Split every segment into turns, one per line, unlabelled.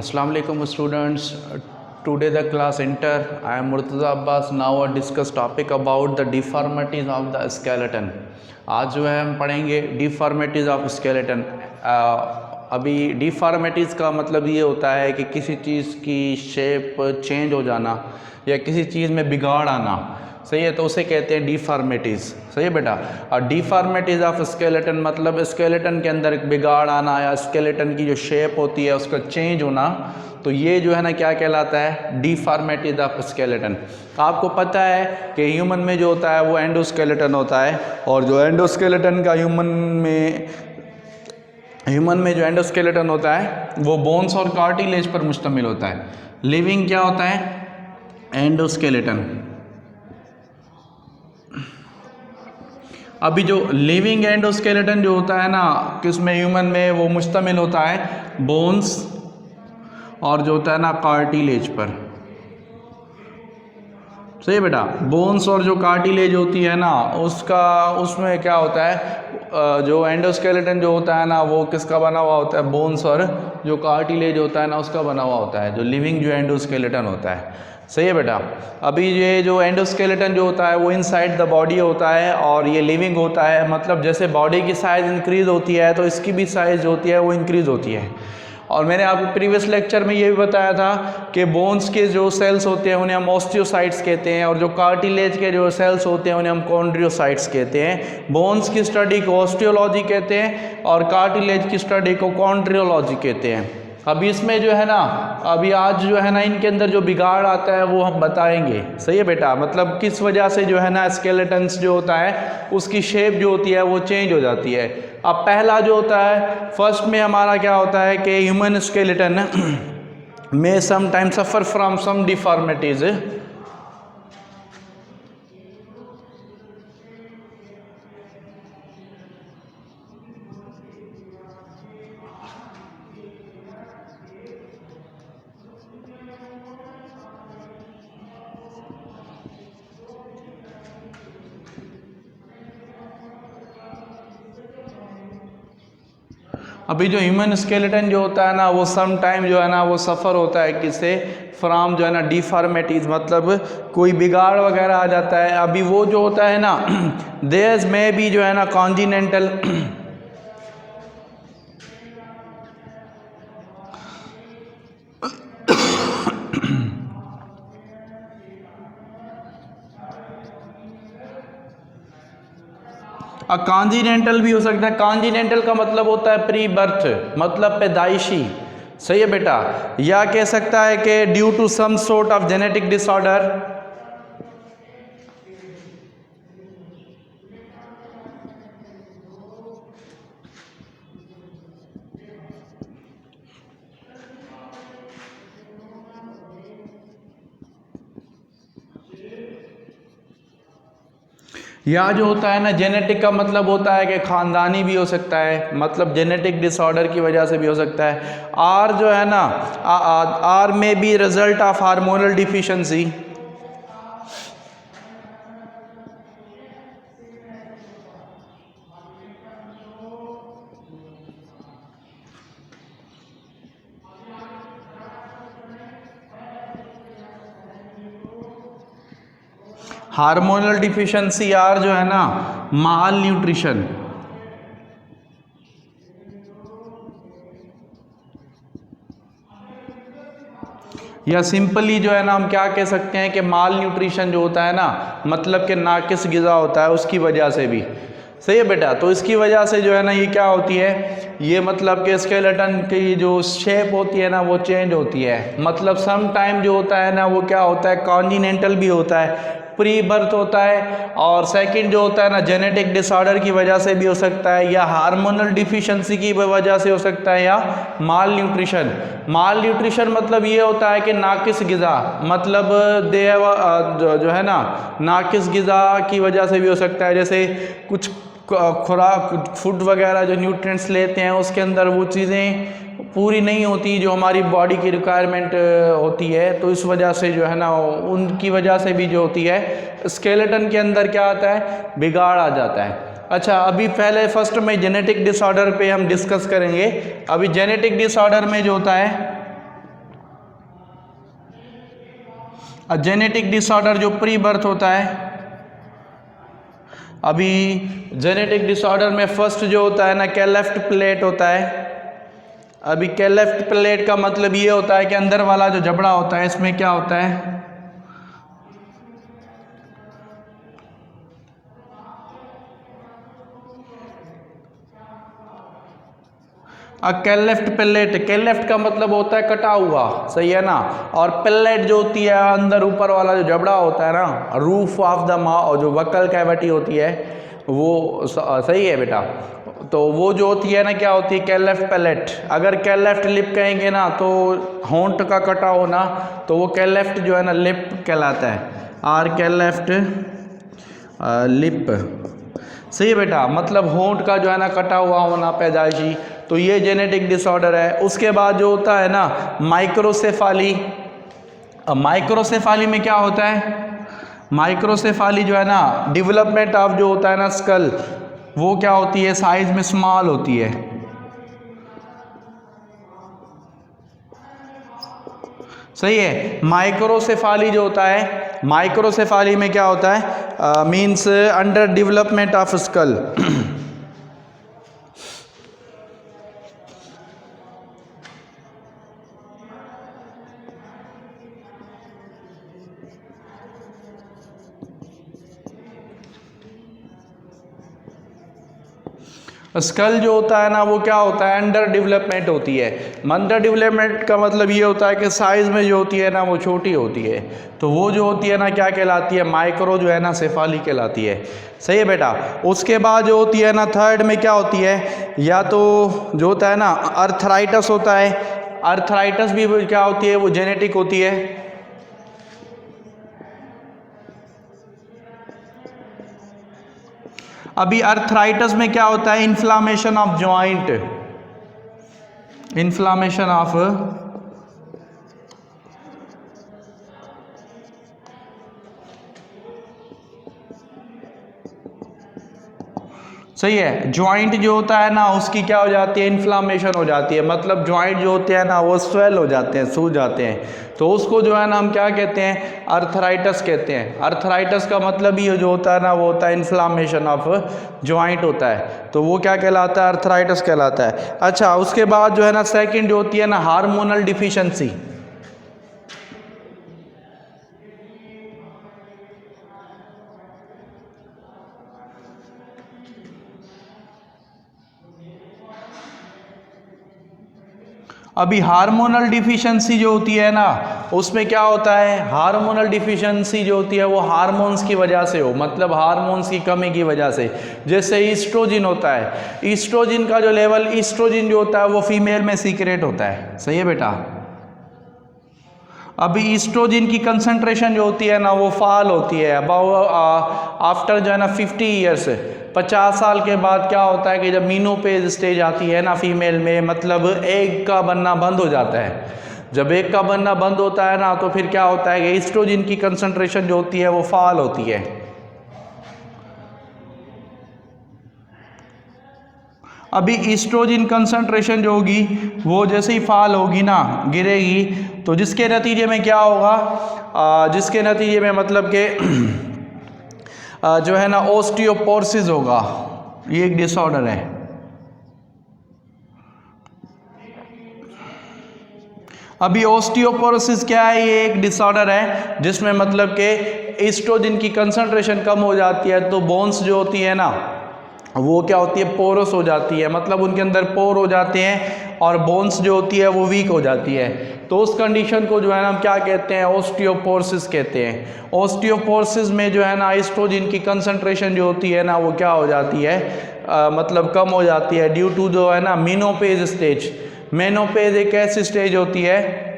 Assalamu alaikum students. Today the class enter. I am Murtaza Abbas. Now I discuss topic about the deformities of the skeleton. आज जो है हम पढ़ेंगे deformities of skeleton. अभी deformities का मतलब ये होता है कि किसी चीज़ की शेप चेंज हो जाना या किसी चीज़ में बिगाड़ आना, सही है, तो उसे कहते हैं डिफॉर्मिटीज़। सही है बेटा। और डिफॉर्मिटीज़ ऑफ स्केलेटन मतलब स्केलेटन के अंदर बिगाड़ आना या स्केलेटन की जो शेप होती है उसका चेंज होना, तो ये जो है ना क्या कहलाता है, डिफॉर्मिटीज़ ऑफ स्केलेटन। आपको पता है कि ह्यूमन में जो होता है वो एंडोस्केलेटन होता है, और जो एंडोस्केलेटन का ह्यूमन में जो एंडोस्केलेटन होता है वो बोन्स और कार्टिलेज पर मुश्तमिल होता है। लिविंग क्या होता है, एंडोस्केलेटन। अभी जो लिविंग एंडोस्केलेटन जो होता है ना, किसमें, ह्यूमन में, वो मुश्तमिल होता है बोन्स और जो होता है ना कार्टिलेज पर। सही है बेटा। बोन्स और जो कार्टिलेज होती है ना उसमें क्या होता है, जो एंडोस्केलेटन जो होता है ना वो किसका बना हुआ होता है, बोन्स और जो कार्टिलेज होता है ना उसका बना हुआ होता है, जो लिविंग जो एंडोस्केलेटन होता है। सही है बेटा। अभी ये जो एंडोस्केलेटन जो होता है वो इनसाइड द बॉडी होता है और ये लिविंग होता है। मतलब जैसे बॉडी की साइज़ इंक्रीज़ होती है तो इसकी भी साइज़ जो होती है वो इंक्रीज़ होती है। और मैंने आपको प्रीवियस लेक्चर में ये भी बताया था कि बोन्स के जो सेल्स होते हैं उन्हें हम ऑस्टियोसाइट्स कहते हैं, और जो कार्टिलेज के जो सेल्स होते हैं उन्हें हम कॉन्ड्रियोसाइट्स कहते हैं। बोन्स की स्टडी को ऑस्टियोलॉजी कहते हैं और कार्टिलेज की स्टडी को कॉन्ड्रियोलॉजी कहते हैं। अभी इसमें जो है ना, अभी आज जो है ना इनके अंदर जो बिगाड़ आता है वो हम बताएंगे। सही है बेटा। मतलब किस वजह से जो है ना स्केलेटन्स जो होता है उसकी शेप जो होती है वो चेंज हो जाती है। अब पहला जो होता है, फर्स्ट में हमारा क्या होता है कि ह्यूमन स्केलेटन में sometime suffer from some deformities. अभी जो ह्यूमन स्केलेटन जो होता है ना वो सम टाइम जो है ना वो सफ़र होता है किससे, फ्रॉम जो है ना डिफॉर्मिटीज़, मतलब कोई बिगाड़ वगैरह आ जाता है। अभी वो जो होता है ना देयर्स में भी जो है ना कॉन्जिनेंटल कॉन्जिनेंटल भी हो सकता है। कॉन्जिनेंटल का मतलब होता है प्री बर्थ, मतलब पैदाइशी। सही है बेटा। या कह सकता है कि due to some sort of genetic disorder, या जो होता है ना जेनेटिक का मतलब होता है कि ख़ानदानी भी हो सकता है, मतलब जेनेटिक डिसऑर्डर की वजह से भी हो सकता है। आर जो है ना or may be result of hormonal deficiency, hormonal deficiency, or जो है ना माल न्यूट्रिशन, या सिंपली जो है ना हम क्या कह सकते हैं कि माल न्यूट्रिशन जो होता है ना मतलब कि नाकिस ग़िज़ा होता है उसकी वजह से भी। सही है बेटा। तो इसकी वजह से जो है ना ये क्या होती है, ये मतलब कि स्केलेटन की जो शेप होती है ना वो चेंज होती है। मतलब सम टाइम जो होता है ना वो क्या होता है, कॉन्जिनेंटल भी होता है, प्री बर्थ होता है, और सेकंड जो होता है ना जेनेटिक डिसऑर्डर की वजह से भी हो सकता है, या हार्मोनल डिफिशिएंसी की वजह से हो सकता है, या माल न्यूट्रिशन। माल न्यूट्रिशन मतलब ये होता है कि नाकिस ग़िज़ा, मतलब जो है ना नाकिस ग़िज़ा की वजह से भी हो सकता है। जैसे कुछ खुराक फूड वगैरह जो न्यूट्रिएंट्स लेते हैं उसके अंदर वो चीज़ें पूरी नहीं होती जो हमारी बॉडी की रिक्वायरमेंट होती है, तो इस वजह से जो है ना उनकी वजह से भी जो होती है स्केलेटन के अंदर क्या आता है, बिगाड़ आ जाता है। अच्छा, अभी पहले फर्स्ट में जेनेटिक डिसऑर्डर पे हम डिस्कस करेंगे। अभी जेनेटिक डिसऑर्डर में जो होता है जेनेटिक डिसऑर्डर जो प्री बर्थ होता है, अभी जेनेटिक डिसऑर्डर में फर्स्ट जो होता है ना क्लेफ्ट प्लेट होता है। अभी क्लेफ्ट प्लेट का मतलब ये होता है कि अंदर वाला जो जबड़ा होता है इसमें क्या होता है, क्लेफ्ट प्लेट, क्लेफ्ट का मतलब होता है कटा हुआ, सही है ना। और प्लेट जो होती है अंदर ऊपर वाला जो जबड़ा होता है ना, रूफ ऑफ द माउथ, जो वक्कल कैविटी होती है वो सही है बेटा। तो वो जो होती है ना क्या होती है, क्लेफ्ट प्लेट। अगर क्लेफ्ट लिप कहेंगे ना तो होंठ का कटा होना, तो वो क्लेफ्ट जो है ना लिप कहलाता है, आर क्लेफ्ट लिप, सही है बेटा। मतलब होंठ का जो है ना कटा हुआ होना पैदाइशी, तो ये जेनेटिक डिसऑर्डर है। उसके बाद जो होता है ना माइक्रोसेफाली। अब माइक्रोसेफाली में क्या होता है, माइक्रोसेफाली जो है ना डेवलपमेंट ऑफ जो होता है ना स्कल, वो क्या होती है, साइज में स्मॉल होती है, सही है। माइक्रोसेफाली जो होता है, माइक्रोसेफाली में क्या होता है, means under development of skull. Skull जो होता है ना वो क्या होता है, अंडर डेवलपमेंट होती है। अंडर डेवलपमेंट का मतलब ये होता है कि साइज में जो होती है ना वो छोटी होती है, तो वो जो होती है ना क्या कहलाती है, माइक्रो जो है ना सेफाली कहलाती है, सही है बेटा। उसके बाद जो होती है ना थर्ड में क्या होती है, या तो जो होता है ना अर्थराइटस होता है। अर्थराइटस भी क्या होती है, वो जेनेटिक होती है। अभी अर्थराइटस में क्या होता है, inflammation of joint, inflammation of, सही है। ज्वाइंट जो होता है ना उसकी क्या हो जाती है, इन्फ्लामेशन हो जाती है। मतलब ज्वाइंट जो होते हैं ना वो स्वेल हो जाते हैं, सूज जाते हैं, तो उसको जो है ना हम क्या कहते हैं, अर्थराइटस कहते हैं। अर्थराइटस का मतलब ही जो होता है ना वो होता है इन्फ्लामेशन ऑफ ज्वाइंट होता है, तो वो क्या कहलाता है, अर्थराइटस कहलाता है। अच्छा, उसके बाद जो है ना सेकेंड जो होती है ना हार्मोनल डिफिशेंसी। अभी हार्मोनल डिफिशिएंसी जो होती है ना उसमें क्या होता है, हार्मोनल डिफिशिएंसी जो होती है वो हार्मोन्स की वजह से हो, मतलब हार्मोन्स की कमी की वजह से। जैसे ईस्ट्रोजिन होता है, ईस्ट्रोजिन का जो लेवल, ईस्ट्रोजिन जो होता है वो फीमेल में सीक्रेट होता है, सही है बेटा। अभी ईस्ट्रोजिन की कंसंट्रेशन जो होती है ना वो फॉल होती है अबाउट आफ्टर जो है ना 50 ईयर्स, 50 साल के बाद क्या होता है कि जब मीनोपेज स्टेज आती है ना फीमेल में, मतलब एग का बनना बंद हो जाता है। जब एग का बनना बंद होता है ना तो फिर क्या होता है कि ईस्ट्रोजिन की कंसंट्रेशन जो होती है वो फॉल होती है। अभी ईस्ट्रोजिन कंसंट्रेशन जो होगी वो जैसे ही फॉल होगी ना, गिरेगी, तो जिसके नतीजे में क्या होगा, जिसके नतीजे में मतलब कि जो है ना ओस्टियोपोरोसिस होगा, ये एक डिसऑर्डर है। अभी ओस्टियोपोरोसिस क्या है, ये एक डिसऑर्डर है जिसमें मतलब कि ईस्ट्रोजिन की कंसंट्रेशन कम हो जाती है, तो बोन्स जो होती है ना वो क्या होती है, पोरस हो जाती है, मतलब उनके अंदर पोर हो जाते हैं और बोन्स जो होती है वो वीक हो जाती है। तो उस कंडीशन को जो है ना हम क्या कहते हैं, ओस्टियोपोरोसिस कहते हैं। ओस्टियोपोरोसिस में जो है ना एस्ट्रोजन की कंसंट्रेशन जो होती है ना वो क्या हो जाती है, मतलब कम हो जाती है ड्यू टू जो है ना मेनोपेज स्टेज। मेनोपेज एक ऐसी स्टेज होती है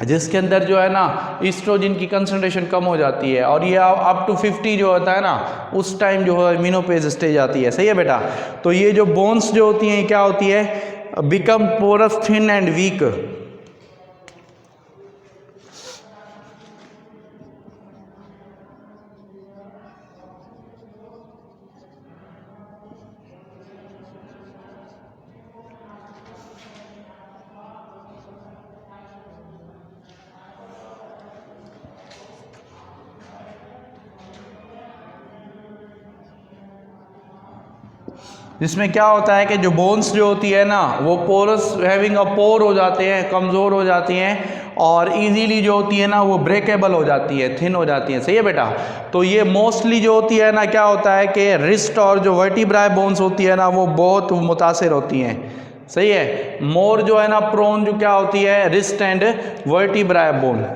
जिसके अंदर जो है ना ईस्ट्रोजन की कंसंट्रेशन कम हो जाती है, और ये अप टू 50 जो होता है ना उस टाइम जो है मेनोपेज स्टेज आती है, सही है बेटा। तो ये जो बोन्स जो होती हैं क्या होती है, become porous, thin and weak. जिसमें क्या होता है कि जो बोन्स जो होती है ना वो पोरस हैविंग अ पोर हो जाते हैं, कमज़ोर हो जाती हैं और इजीली जो होती है ना वो ब्रेकेबल हो जाती है, थिन हो जाती है। सही है बेटा। तो ये मोस्टली जो होती है ना क्या होता है कि रिस्ट और जो वर्टिब्राई बोन्स होती है ना वो बहुत मुतासिर होती हैं। सही है। मोर जो है ना प्रोन जो क्या होती है, रिस्ट एंड वर्टिब्राई बोन।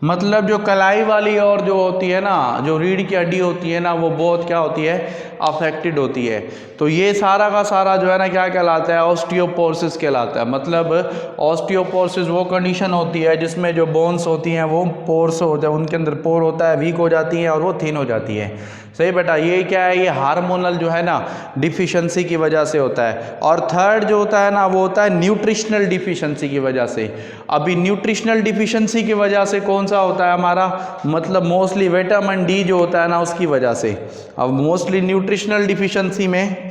मतलब जो कलाई वाली और जो होती है ना, जो रीढ़ की हड्डी होती है ना वो बहुत क्या होती है, अफेक्टेड होती है। तो ये सारा का सारा जो है ना क्या कहलाता है, ऑस्टियोपोरोसिस कहलाता है। मतलब ऑस्टियोपोरोसिस वो कंडीशन होती है जिसमें जो बोन्स होती हैं वो पोर्स होते हैं, उनके अंदर पोर होता है, वीक हो जाती हैं और वो थिन हो जाती है। सही बेटा। ये क्या है, ये हार्मोनल जो है ना डिफिशिएंसी की वजह से होता है। और थर्ड जो होता है ना वो होता है न्यूट्रिशनल डिफिशिएंसी की वजह से। अभी न्यूट्रिशनल डिफिशिएंसी की वजह से कौन सा होता है हमारा, मतलब मोस्टली विटामिन डी जो होता है ना उसकी वजह से। अब मोस्टली न्यूट्रिशनल डिफिशिएंसी में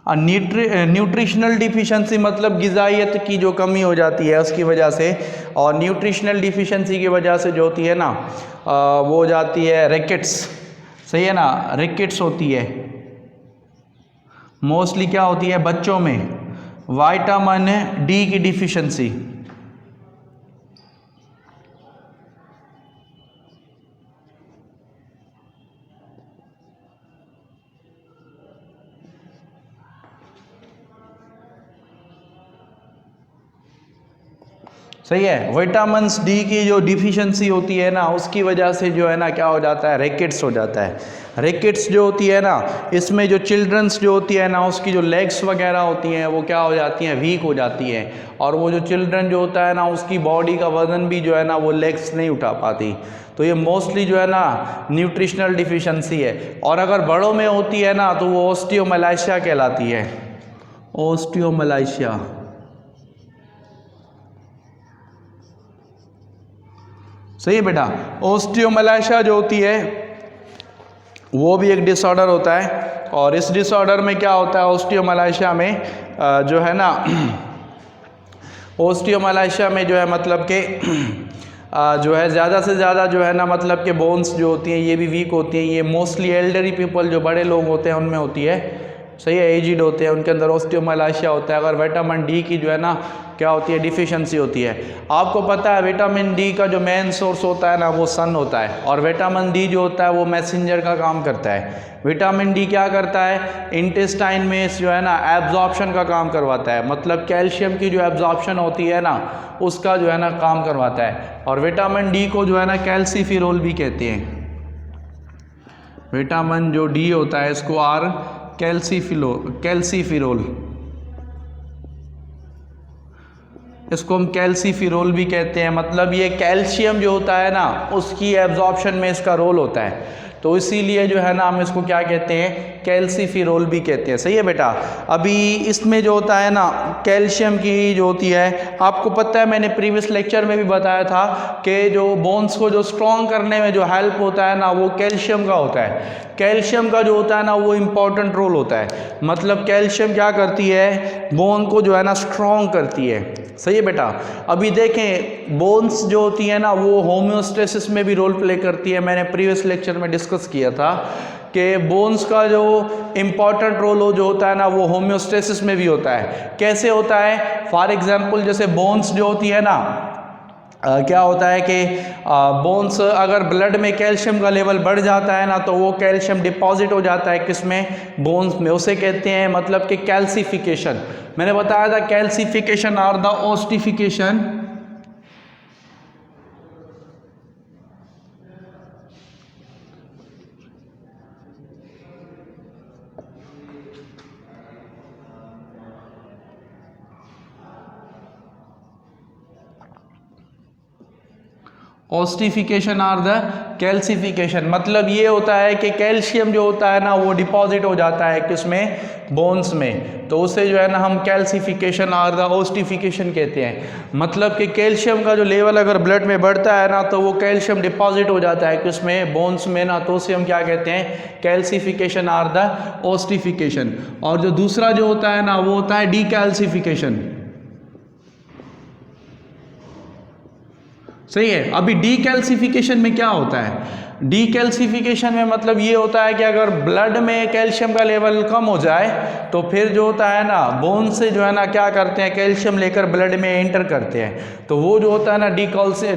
न्यूट्रिशनल डिफिशिएंसी मतलब ग़िज़ाइयत की जो कमी हो जाती है उसकी वजह से। और न्यूट्रिशनल डिफिशिएंसी की वजह से जो होती है ना वो हो जाती है रिकेट्स। सही है ना, रिकेट्स होती है। मोस्टली क्या होती है बच्चों में, विटामिन डी की डिफिशिएंसी। सही है। विटामिन डी की जो डिफिशिएंसी होती है ना उसकी वजह से जो है ना क्या हो जाता है, रिकेट्स हो जाता है। रिकेट्स जो होती है ना इसमें जो चिल्ड्रंस जो होती है ना उसकी जो लेग्स वगैरह होती हैं वो क्या हो जाती हैं, वीक हो जाती हैं। और वो जो चिल्ड्रन जो होता है ना उसकी बॉडी का वजन भी जो है ना वो लेग्स नहीं उठा पाती। तो ये मोस्टली जो है ना न्यूट्रिशनल डिफिशिएंसी है। और अगर बड़ों में होती है ना तो वो ओस्टियोमलाइशिया कहलाती है, ओस्टियोमलाइशिया। सही है बेटा। ओस्टियोमलाइशिया जो होती है वो भी एक डिसऑर्डर होता है। और इस डिसऑर्डर में क्या होता है, ओस्टियोमलाइशिया में जो है ना ओस्टियोमलाइशिया में जो है मतलब कि जो है ज़्यादा से ज़्यादा जो है ना मतलब कि बोन्स जो होती हैं ये भी वीक होती हैं। ये मोस्टली एल्डरी पीपल जो बड़े लोग होते हैं उनमें होती है। सही है, एजिड होते हैं उनके अंदर ओस्टियोमलाइशिया होता है। अगर विटामिन डी की जो है ना क्या होती है, डिफिशिएंसी होती है। आपको पता है विटामिन डी का जो मेन सोर्स होता है ना वो सन होता है। और विटामिन डी जो होता है वो मैसेंजर का काम करता है। विटामिन डी क्या करता है, इंटेस्टाइन में जो है ना एब्जॉर्प्शन का काम करवाता है। मतलब कैल्शियम की जो एब्जॉर्प्शन होती है ना उसका जो है ना काम करवाता है। और विटामिन डी को जो है ना कैल्सीफिरोल भी कहते हैं। विटामिन जो डी होता है इसको कैल्सीफिरोल, इसको हम कैल्सीफिरोल भी कहते हैं। मतलब ये कैल्शियम जो होता है ना उसकी एब्जॉर्प्शन में इसका रोल होता है। तो इसीलिए जो है ना हम इसको क्या कहते हैं, कैल्सीफिरोल भी कहते हैं। सही है बेटा। अभी इसमें जो होता है ना कैल्शियम की जो होती है, आपको पता है मैंने प्रीवियस लेक्चर में भी बताया था कि जो बोन्स को जो स्ट्रॉन्ग करने में जो हेल्प होता है ना वो कैल्शियम का होता है। कैल्शियम का जो होता है ना वो इम्पॉर्टेंट रोल होता है। मतलब कैल्शियम क्या करती है, बोन को जो है ना स्ट्रॉन्ग करती है। सही है बेटा। अभी देखें बोन्स जो होती है ना वो होम्योस्टेसिस में भी रोल प्ले करती है। मैंने प्रीवियस लेक्चर में डिस्कस किया था कि बोन्स का जो इम्पॉर्टेंट रोल हो जो होता है ना वो होम्योस्टेसिस में भी होता है। कैसे होता है, फॉर एग्जांपल जैसे बोन्स जो होती है ना क्या होता है कि बोन्स अगर ब्लड में कैल्शियम का लेवल बढ़ जाता है ना तो वो कैल्शियम डिपॉजिट हो जाता है किसमें, बोन्स में। उसे कहते हैं मतलब कि कैल्सिफिकेशन। मैंने बताया था कैल्सिफिकेशन और the ossification. Ossification or the calcification. मतलब ये होता है कि कैल्शियम जो होता है ना वो डिपॉजिट हो जाता है किसमें, बोन्स में, तो उसे जो है ना हम कैल्सिफिकेशन आर द ओस्टिफिकेशन कहते हैं। मतलब कि कैल्शियम का जो लेवल अगर ब्लड में बढ़ता है ना तो वो कैल्शियम डिपॉजिट हो जाता है किसमें, बोन्स में ना, तो उसे हम क्या कहते हैं, कैल्सिफिकेशन आर द ओस्टिफिकेशन। और जो दूसरा जो होता है ना वो होता है डीकैल्सिफिकेशन। सही है। अभी डीकैल्सिफिकेशन में क्या होता है, डीकैल्सिफिकेशन में मतलब ये होता है कि अगर ब्लड में कैल्शियम का लेवल कम हो जाए तो फिर जो होता है ना बोन से जो है ना क्या करते हैं, कैल्शियम लेकर ब्लड में एंटर करते हैं, तो वो जो होता है ना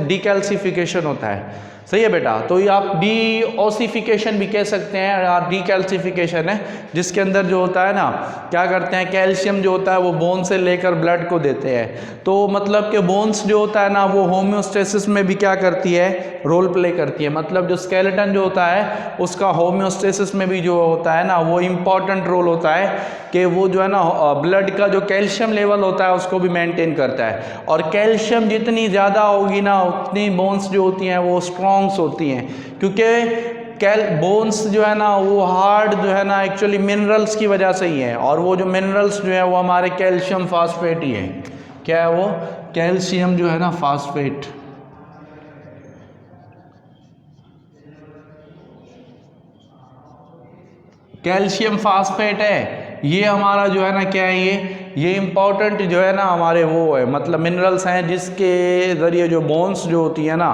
डीकैल्सिफिकेशन होता है। सही है बेटा। तो ये आप डीओसिफिकेशन भी कह सकते हैं या डीकैल्सिफिकेशन है, जिसके अंदर जो होता है ना क्या करते हैं, कैल्शियम जो होता है वो बोन से लेकर ब्लड को देते हैं। तो मतलब कि बोन्स जो होता है ना वो होम्योस्टेसिस में भी क्या करती है, रोल प्ले करती है। मतलब जो स्केलेटन जो होता है उसका होम्योस्टेसिस में भी जो होता है ना वो इम्पॉर्टेंट रोल होता है कि वो जो है ना ब्लड का जो कैल्शियम लेवल होता है उसको भी मेंटेन करता है। और कैल्शियम जितनी ज़्यादा होगी ना उतनी बोन्स जो होती हैं वो स्ट्रॉन्ग्स होती हैं, क्योंकि बोन्स जो है ना वो हार्ड जो है ना एक्चुअली मिनरल्स की वजह से ही है, और वो जो मिनरल्स जो है वो हमारे कैल्शियम फास्फेट ही है। क्या है वो, कैल्शियम जो है ना फास्फेट। कैल्शियम फास्फेट है ये हमारा जो है ना क्या है, ये इम्पॉर्टेंट जो है ना हमारे वो है, मतलब मिनरल्स हैं जिसके ज़रिए जो बोन्स जो होती है ना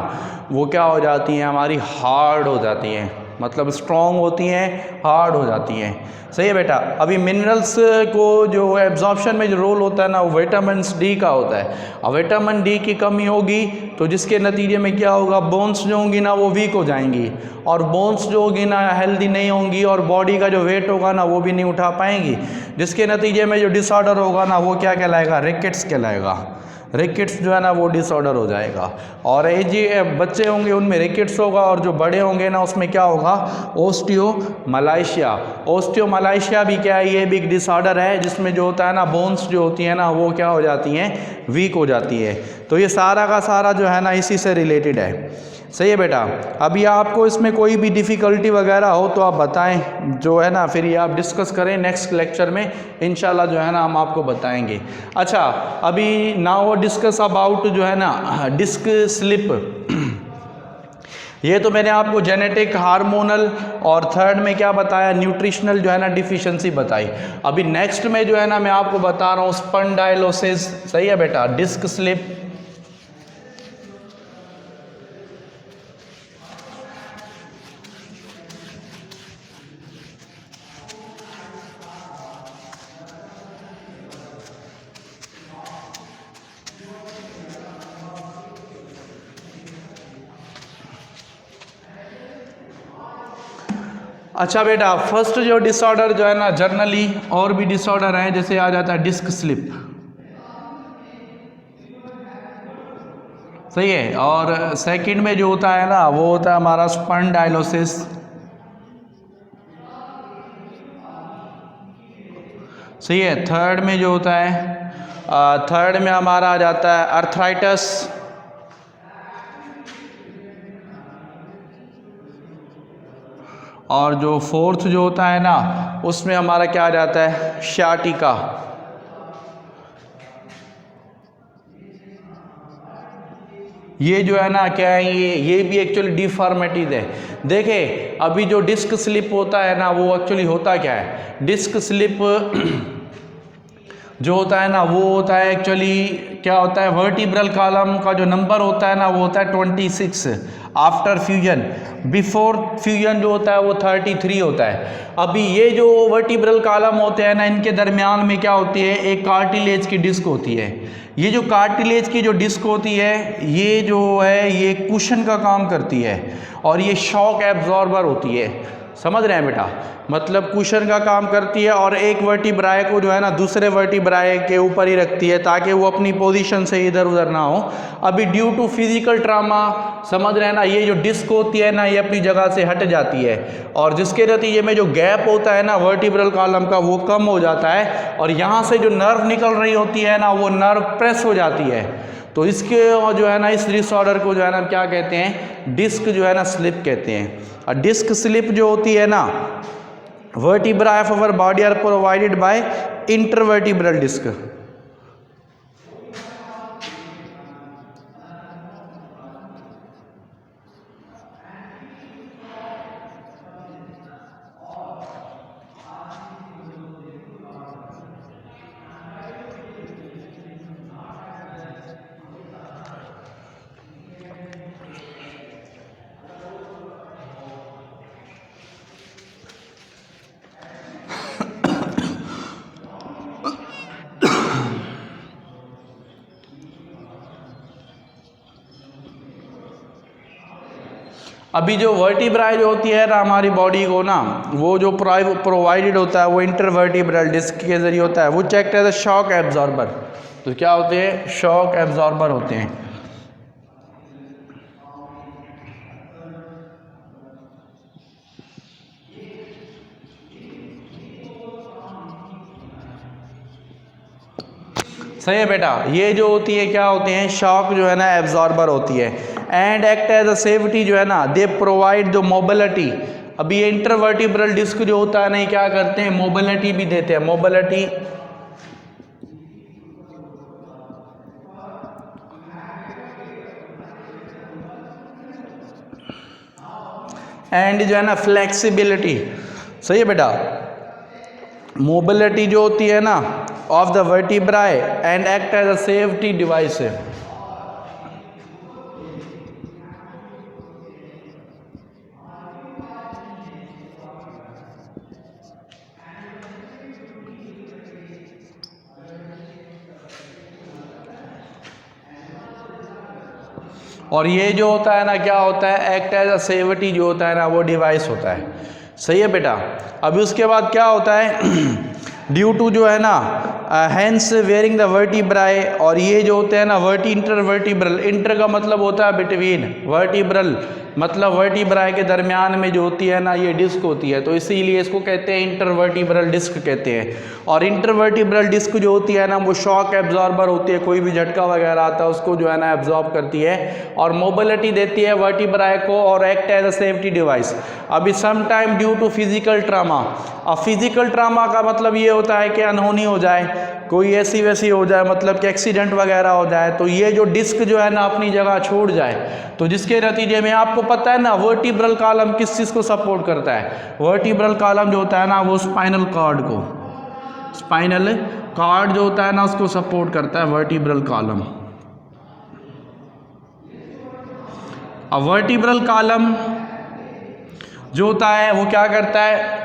वो क्या हो जाती हैं, हमारी हार्ड हो जाती हैं, मतलब स्ट्रॉन्ग होती हैं, हार्ड हो जाती हैं। सही है बेटा। अभी मिनरल्स को जो एब्जॉर्प्शन में जो रोल होता है ना वो विटामिन डी का होता है। अब विटामिन डी की कमी होगी तो जिसके नतीजे में क्या होगा, बोन्स जो होंगी ना वो वीक हो जाएंगी, और बोन्स जो होगी ना हेल्दी नहीं होंगी, और बॉडी का जो वेट होगा ना वो भी नहीं उठा पाएंगी, जिसके नतीजे में जो डिसऑर्डर होगा ना वो क्या कहलाएगा, रिकेट्स कहलाएगा। रिकेट्स जो है ना वो डिसऑर्डर हो जाएगा, और एज बच्चे होंगे उनमें रिकेट्स होगा, और जो बड़े होंगे ना उसमें क्या होगा, ओस्टियोमलाइशिया। ओस्टियोमलाइशिया भी क्या है, ये भी एक डिसऑर्डर है जिसमें जो होता है ना बोन्स जो होती है ना वो क्या हो जाती हैं, वीक हो जाती है। तो ये सारा का सारा जो है ना इसी से रिलेटेड है। सही है बेटा। अभी आपको इसमें कोई भी डिफ़िकल्टी वगैरह हो तो आप बताएं, जो है ना फिर ये आप डिस्कस करें नेक्स्ट लेक्चर में, इंशाल्लाह जो है ना हम आपको बताएंगे। अच्छा, अभी नाउ डिस्कस अबाउट जो है ना डिस्क स्लिप। ये तो मैंने आपको जेनेटिक, हार्मोनल और थर्ड में क्या बताया, न्यूट्रिशनल जो है ना डिफिशिएंसी बताई। अभी नेक्स्ट में जो है ना मैं आपको बता रहा हूँ स्पॉन्डाइलोसिस। सही है बेटा। डिस्क स्लिप, अच्छा बेटा, फर्स्ट जो डिसऑर्डर जो है ना जनरली और भी डिसऑर्डर है, जैसे आ जाता है डिस्क स्लिप। सही है। और सेकंड में जो होता है ना वो होता है हमारा स्पॉन्डाइलोसिस। सही है। थर्ड में जो होता है, थर्ड में हमारा आ जाता है अर्थराइटिस। और जो फोर्थ जो होता है ना उसमें हमारा क्या आ जाता है, शाटिका। ये जो है ना क्या है, ये भी एक्चुअली डिफॉर्मिटीज है। देखिए अभी जो डिस्क स्लिप होता है ना वो एक्चुअली होता क्या है, डिस्क स्लिप जो होता है ना वो होता है एक्चुअली क्या होता है, वर्टिब्रल कॉलम का जो नंबर होता है ना वो होता है 26 आफ्टर फ्यूजन। बिफोर फ्यूजन जो होता है वो 33 होता है। अभी ये जो वर्टिब्रल कॉलम होते हैं ना इनके दरमियान में क्या होती है, एक कार्टिलेज की डिस्क होती है। ये जो कार्टिलेज की जो डिस्क होती है ये जो है ये कुशन का काम करती है, और ये शॉक एब्जॉर्बर होती है। समझ रहे हैं बेटा, मतलब कुशन का काम करती है, और एक वर्टिब्राई को जो है ना दूसरे वर्टिब्राई के ऊपर ही रखती है ताकि वो अपनी पोजीशन से इधर उधर ना हो। अभी ड्यू टू फिजिकल ट्रामा, समझ रहे हैं ना, ये जो डिस्क होती है ना ये अपनी जगह से हट जाती है, और जिसके नतीजे में जो गैप होता है ना वर्टिब्रल कॉलम का वो कम हो जाता है, और यहाँ से जो नर्व निकल रही होती है ना वो नर्व प्रेस हो जाती है। तो इसके जो है ना इस डिसऑर्डर को जो है ना क्या कहते हैं, डिस्क जो है ना स्लिप कहते हैं। और डिस्क स्लिप जो होती है ना, vertebra of our body are provided by intervertebral disc. अभी जो वर्टिब्राई जो होती है ना हमारी बॉडी को ना, वो जो प्रोवाइडेड होता है वो इंटरवर्टिब्रल डिस्क के जरिए होता है। वो check as a shock absorber. तो क्या होते हैं, शॉक एब्जॉर्बर होते हैं। सही है बेटा, ये जो होती है क्या होते हैं, शॉक जो है ना एब्जॉर्बर होती है। And act as a safety जो है ना, दे प्रोवाइड जो मोबिलिटी। अभी ये इंटरवर्टिब्रल डिस्क जो होता है नहीं क्या करते हैं, मोबिलिटी भी देते हैं, मोबिलिटी। एंड जो है ना फ्लेक्सिबिलिटी। सही है बेटा, मोबिलिटी जो होती है ना of the vertebrae and act as a safety device है। और ये जो होता है ना क्या होता है, एक्ट एज अ सेफ्टी जो होता है ना वो डिवाइस होता है। सही है बेटा। अभी उसके बाद क्या होता है ड्यू टू जो है ना हैंस वेयरिंग द वर्टिब्राई। और ये जो होते हैं ना इंटरवर्टिब्रल, इंटर का मतलब होता है बिटवीन, वर्टिब्रल मतलब वर्टिब्राई के दरमियान में जो होती है ना ये डिस्क होती है, तो इसीलिए इसको कहते हैं इंटरवर्टिब्रल डिस्क कहते हैं। और इंटरवर्टिब्रल डिस्क जो होती है ना वो शॉक एब्जॉर्बर होती है, कोई भी झटका वगैरह आता है उसको जो है ना एब्जॉर्ब करती है और मोबिलिटी देती है वर्टिब्राई को और act as a safety device. अभी some time due to physical trauma. अब फिजिकल ट्रामा का मतलब ये होता है कि अनहोनी हो जाए, कोई ऐसी वैसी हो जाए, मतलब कि एक्सीडेंट वगैरह हो जाए, तो ये जो डिस्क जो है ना अपनी जगह छोड़ जाए, तो जिसके नतीजे में आपको पता है ना वर्टिब्रल कॉलम किस चीज़ को सपोर्ट करता है। वर्टिब्रल कॉलम जो होता है ना वो स्पाइनल कॉर्ड को, स्पाइनल कॉर्ड जो होता है ना उसको सपोर्ट करता है वर्टिब्रल कॉलम। अब वर्टिब्रल कॉलम जो होता है वो क्या करता है,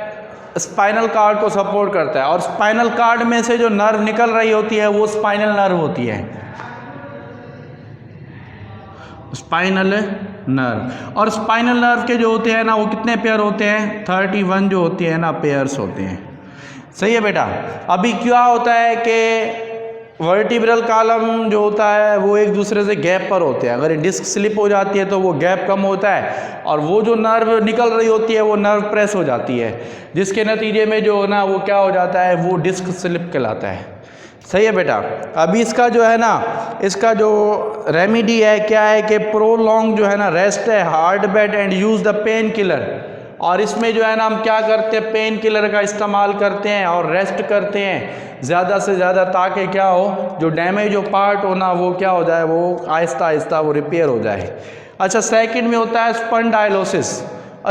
स्पाइनल कॉर्ड को सपोर्ट करता है। और स्पाइनल कॉर्ड में से जो नर्व निकल रही होती है वो स्पाइनल नर्व होती है, स्पाइनल नर्व। और स्पाइनल नर्व के जो होते हैं ना वो कितने पेयर होते हैं, 31 जो होती है ना पेयर्स होते हैं। सही है बेटा। अभी क्या होता है कि वर्टिब्रल कॉलम जो होता है वो एक दूसरे से गैप पर होते हैं। अगर डिस्क स्लिप हो जाती है तो वो गैप कम होता है और वो जो नर्व निकल रही होती है वो नर्व प्रेस हो जाती है, जिसके नतीजे में जो ना वो क्या हो जाता है, वो डिस्क स्लिप कहलाता है। सही है बेटा। अभी इसका जो है ना, इसका जो रेमेडी है क्या है कि प्रोलॉन्ग जो है ना रेस्ट है, hard bed and use the pain killer. और इसमें जो है ना हम क्या करते हैं, पेन किलर का इस्तेमाल करते हैं और रेस्ट करते हैं ज़्यादा से ज़्यादा, ताकि क्या हो, जो डैमेज जो पार्ट हो ना वो क्या हो जाए, वो आहिस्ता आहिस्ता वो रिपेयर हो जाए। अच्छा, सेकंड में होता है स्पॉन्डाइलोसिस।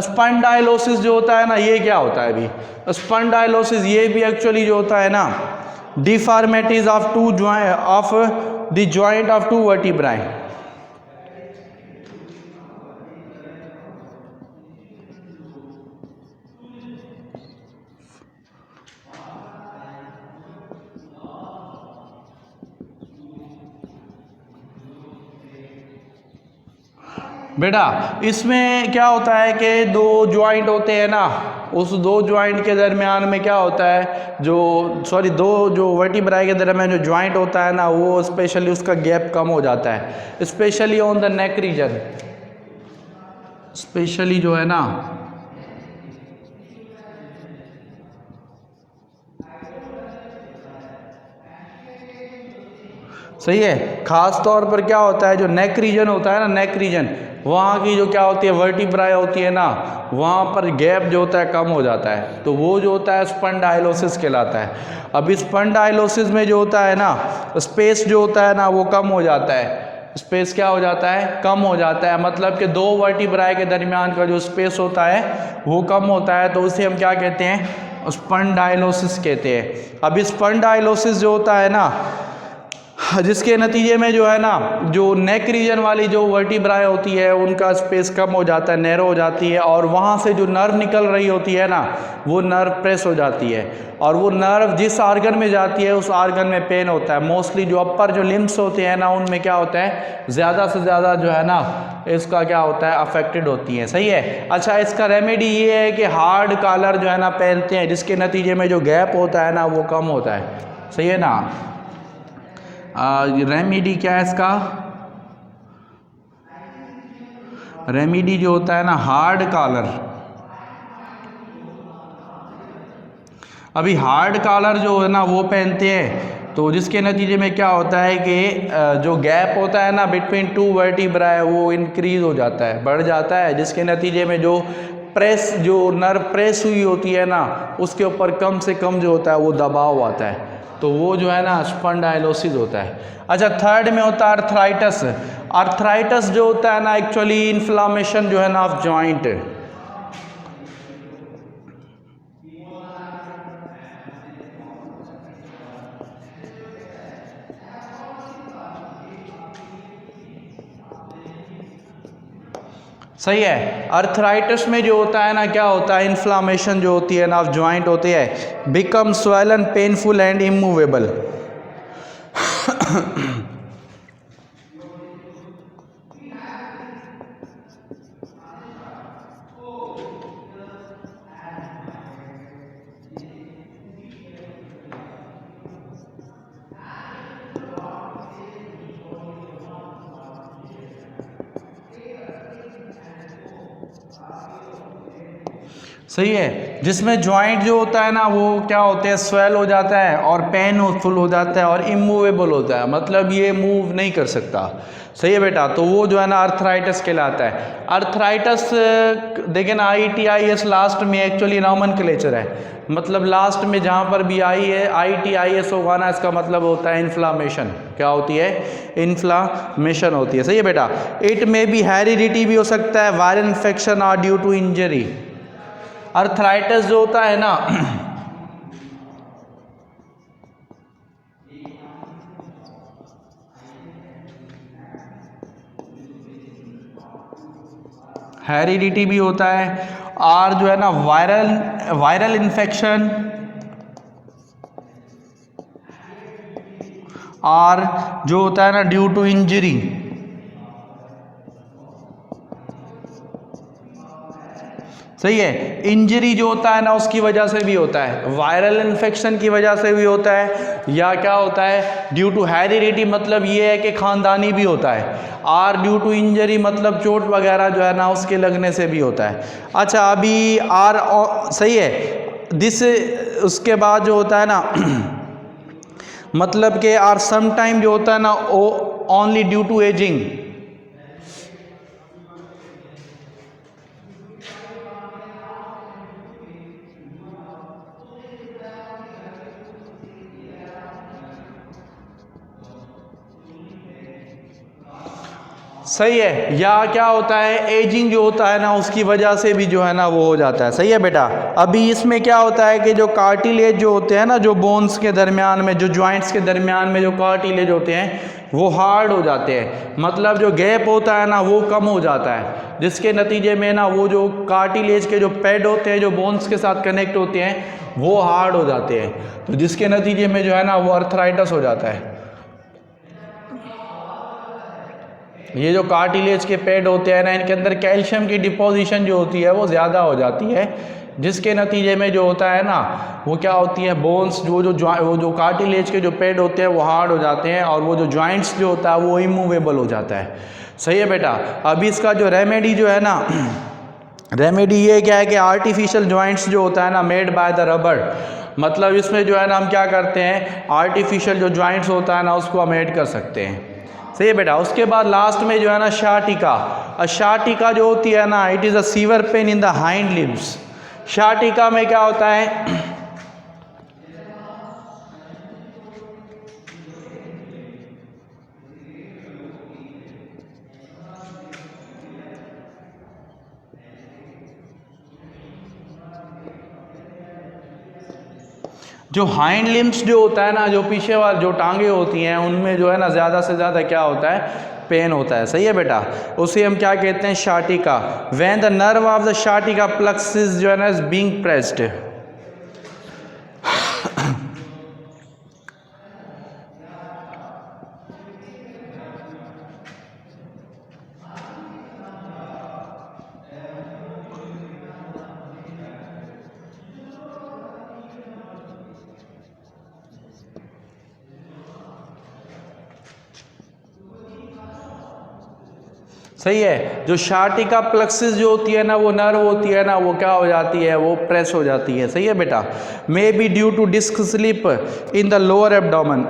स्पॉन्डाइलोसिस जो होता है ना ये क्या होता है, अभी स्पॉन्डाइलोसिस ये भी एक्चुअली जो होता है ना deformities of two joint of the joint of two vertebrae. बेटा इसमें क्या होता है कि दो जॉइंट होते हैं ना, उस दो जॉइंट के दरमियान में क्या होता है, दो जो वर्टिब्राई के दरमियान जो जॉइंट होता है ना वो स्पेशली उसका गैप कम हो जाता है, specially on the neck region. Specially जो है ना सही है। ख़ास तौर पर क्या होता है, जो नेक रीजन होता है ना, नेक रीजन, वहाँ की जो क्या होती है वर्टिब्राई होती है ना, वहाँ पर गैप जो होता है कम हो जाता है, तो वो जो होता है स्पॉन्डाइलोसिस कहलाता है। अब इस स्पॉन्डाइलोसिस में जो होता है ना, स्पेस जो होता है ना वो कम हो जाता है। स्पेस क्या हो जाता है, कम हो जाता है, मतलब कि दो वर्टिब्राई के दरमियान का जो स्पेस होता है वो कम होता है, तो उसे हम क्या कहते हैं, स्पॉन्डाइलोसिस कहते हैं। अब इस स्पॉन्डाइलोसिस जो होता है ना, जिसके नतीजे में जो है ना, जो नेक रीजन वाली जो वर्टिब्राई होती है उनका स्पेस कम हो जाता है, नैरो हो जाती है, और वहाँ से जो नर्व निकल रही होती है ना, वो नर्व प्रेस हो जाती है, और वो नर्व जिस आर्गन में जाती है उस आर्गन में पेन होता है। मोस्टली जो अपर जो लिम्स होते हैं ना, उनमें क्या होता है, ज़्यादा से ज़्यादा जो है ना इसका क्या होता है, अफेक्टेड होती है। सही है। अच्छा, इसका रेमेडी ये है कि हार्ड कॉलर जो है ना पहनते हैं, जिसके नतीजे में जो गैप होता है ना वो कम होता है। सही है ना। रेमेडी क्या है इसका, रेमेडी जो होता है ना हार्ड कॉलर। अभी हार्ड कॉलर जो है ना वो पहनते हैं, तो जिसके नतीजे में क्या होता है कि जो गैप होता है ना बिटवीन टू वर्टिब्राई वो इंक्रीज हो जाता है, बढ़ जाता है, जिसके नतीजे में जो प्रेस, जो नर्व प्रेस हुई होती है ना, उसके ऊपर कम से कम जो होता है वो दबाव आता है, तो वो जो है ना स्पॉन्डाइलोसिस होता है। अच्छा, थर्ड में होता है अर्थराइटस। अर्थराइटस जो होता है ना एक्चुअली इन्फ्लामेशन जो है ना ऑफ जॉइंट। सही है। अर्थराइटिस में जो होता है ना क्या होता है, इन्फ्लामेशन जो होती है ना ऑफ जॉइंट होती है, become swollen, painful and immovable. सही है। जिसमें जॉइंट जो होता है ना वो क्या होते हैं, स्वेल हो जाता है और पेनफुल हो जाता है और इमूवेबल होता है, मतलब ये मूव नहीं कर सकता। सही है बेटा। तो वो जो है ना अर्थराइटिस कहलाता है। अर्थराइटिस देखें ना, ITIS लास्ट में एक्चुअली नॉमेनक्लेचर है, मतलब लास्ट में जहाँ पर भी आई है ITIS होगा ना, इसका मतलब होता है इन्फ्लामेशन। क्या होती है, इन्फ्लामेशन होती है। सही है बेटा। इट मे बी हेरिडिटी भी हो सकता है, वायरल इन्फेक्शन और ड्यू टू इंजरी। अर्थराइटिस जो होता है ना हेरिडिटी भी होता है, और जो है ना वायरल इन्फेक्शन और जो होता है ना ड्यू टू इंजरी। सही है। इंजरी जो होता है ना उसकी वजह से भी होता है, वायरल इन्फेक्शन की वजह से भी होता है, या क्या होता है ड्यू टू हेरिडिटी, मतलब ये है कि खानदानी भी होता है, और ड्यू टू इंजरी मतलब चोट वगैरह जो है ना उसके लगने से भी होता है। अच्छा, अभी सही है। दिस उसके बाद जो होता है ना मतलब कि आर सम टाइम जो होता है ना ओनली ड्यू टू एजिंग। सही है। या क्या होता है, एजिंग जो होता है ना उसकी वजह से भी जो है ना वो हो जाता है। सही है बेटा। अभी इसमें क्या होता है कि जो कार्टिलेज जो होते हैं ना, जो बोन्स के दरमियान में, जो जॉइंट्स के दरमियान में जो कार्टिलेज होते हैं वो हार्ड हो जाते हैं, मतलब जो गैप होता है ना वो कम हो जाता है, जिसके नतीजे में ना वो जो कार्टिलेज के जो पैड होते हैं जो बोन्स के साथ कनेक्ट होते हैं वो हार्ड हो जाते हैं, तो जिसके नतीजे में जो है ना वो अर्थराइटिस हो जाता है। ये जो कार्टिलेज के पैड होते हैं ना, इनके अंदर कैल्शियम की डिपोजिशन जो होती है वो ज़्यादा हो जाती है, जिसके नतीजे में जो होता है ना वो क्या होती है, बोन्स वो जो कार्टिलेज के जो पैड होते हैं वो हार्ड हो जाते हैं, और वो जो जॉइंट्स जो होता है वो इमूवेबल हो जाता है। सही है बेटा। अभी इसका जो रेमेडी जो है ना, रेमेडी ये क्या है कि आर्टिफिशियल जॉइंट्स जो होता है ना मेड बाय द रबर, मतलब इसमें जो है ना हम क्या करते हैं, आर्टिफिशियल जो जॉइंट्स होता है ना उसको हम ऐड कर सकते हैं। सही है बेटा। उसके बाद लास्ट में जो है ना शाटिका। शाटिका जो होती है ना, it is a sewer pain in the hind limbs. शाटिका में क्या होता है, जो हाइंड लिम्स जो होता है ना, जो पीछे वाली जो टांगे होती हैं उनमें जो है ना ज़्यादा से ज़्यादा क्या होता है, पेन होता है। सही है बेटा। उसे हम क्या कहते हैं, शाटिका। When the nerve of the शाटिका प्लेक्सस जो है ना इज बीइंग प्रेस्ड। सही है। जो शाटिका प्लेक्सिस जो होती है ना, वो नर्व होती है ना, वो क्या हो जाती है, वो प्रेस हो जाती है। सही है बेटा। May be due to disc slip in the lower abdomen.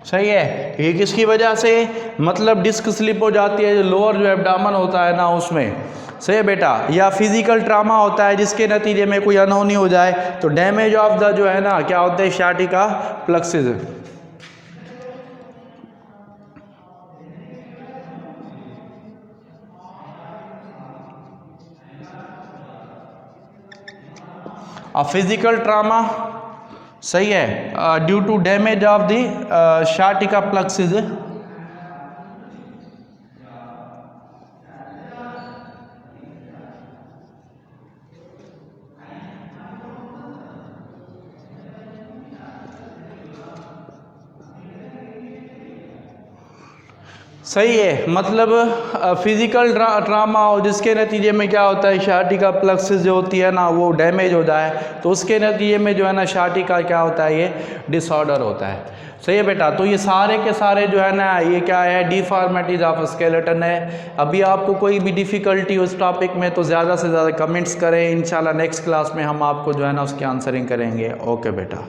सही है। ये किसकी वजह से, मतलब डिस्क स्लिप हो जाती है जो लोअर जो एब्डामन होता है ना उसमें। सही है बेटा। या फिजिकल ट्रामा होता है जिसके नतीजे में कोई अनहोनी हो जाए तो डैमेज ऑफ द जो है ना क्या होता है, शाटिका प्लेक्सिस। a physical trauma, सही है, due to damage of the sciatic plexus. सही है। मतलब फिजिकल ट्रामा हो जिसके नतीजे में क्या होता है, शाटिका प्लेक्सिस जो होती है ना वो डैमेज हो जाए तो उसके नतीजे में जो है ना शाटिका क्या होता है, ये डिसऑर्डर होता है। सही है बेटा। तो ये सारे के सारे जो है ना ये क्या है, डिफॉर्मिटीज ऑफ स्केलेटन है। अभी आपको कोई भी डिफ़िकल्टी उस टॉपिक में तो ज़्यादा से ज़्यादा कमेंट्स करें, इंशाल्लाह नेक्स्ट क्लास में हम आपको जो है ना उसकी आंसरिंग करेंगे। ओके बेटा।